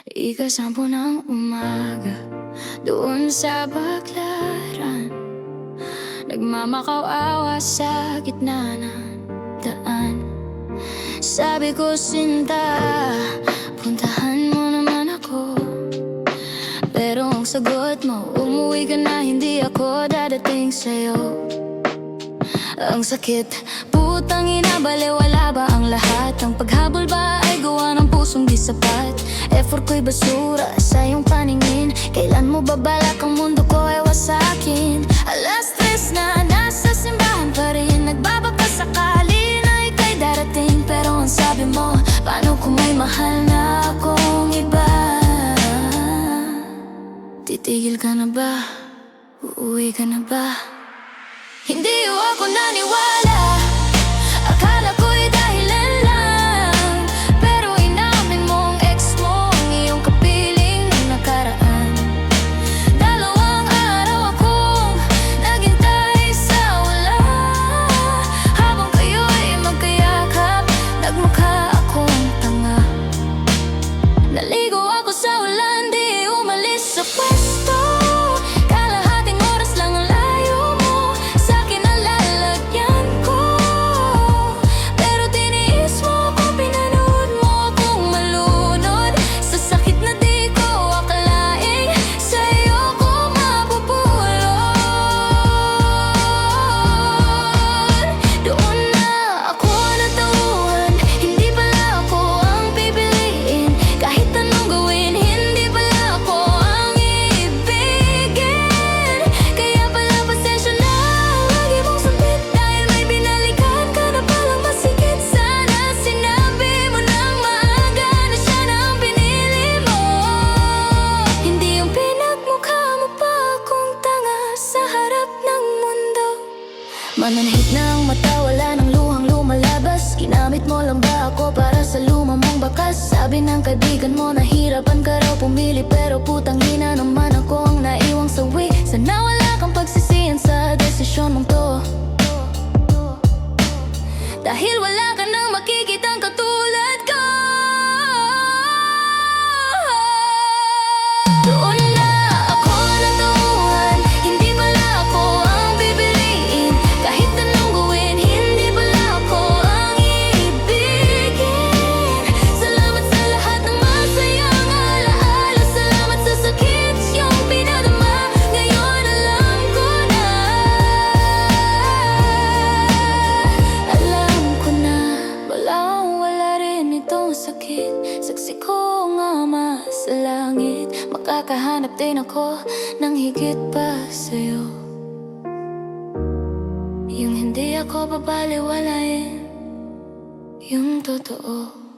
Ika-10 ng umaga, doon sa Baclaran, nagmamakaawa sa gitna ng daan. Sabi ko, Sinta, puntahan mo naman ako. Pero ang sagot mo, umuwi ka na, hindi ako dadating sa'yo. Ang sakit, putang ina, balewala ba ang lahat? Ang paghabol ba ay gawa ng pusong di sapat? Effort ko'y basura sa iyong paningin. Kailan mo babalak ang mundo ko ay wasakin? 3:00 na, nasa simbahan pa rin, nagbabaka sakali na ika'y darating. Pero ang sabi mo, paano kung may mahal na akong iba? Titigil ka na ba? Uuwi ka na ba? Hindi ako naniwala, akala ko'y dahilan lang. Pero inamin mong ex mo ang iyong kapiling ng nakaraan. 2 araw akong naghintay sa wala, habang kayo'y magkayakap, nagmukha akong tanga. Naligo ako sa ulan, di umalis sa pwesto. Mananhid ng mata, wala ng luhang lumalabas. Ginamit mo lang ba ako para sa luma mong bakas? Sabi ng kaibigan mo, nahirapan ka raw pumili, pero putang ina naman ako ang naiwang sawi. Sana wala kang pagsisiyan sa desisyon mong to, dahil wala ka nang makikitang katulad ko. Doon na ako natauhan, hindi pala ako ang pipiliin. Kahit anong gawin, hindi pala ako ang iibigin. Salamat sa lahat ng masayang alaala. Salamat sa sakit yung pinadama. Ngayon alam ko na, alam ko na. Wala rin itong sakit. Saksi ko nga sa langit, makakahanap din ako ng higit pa sa'yo. Yung hindi ako babaliwalain, yung totoo.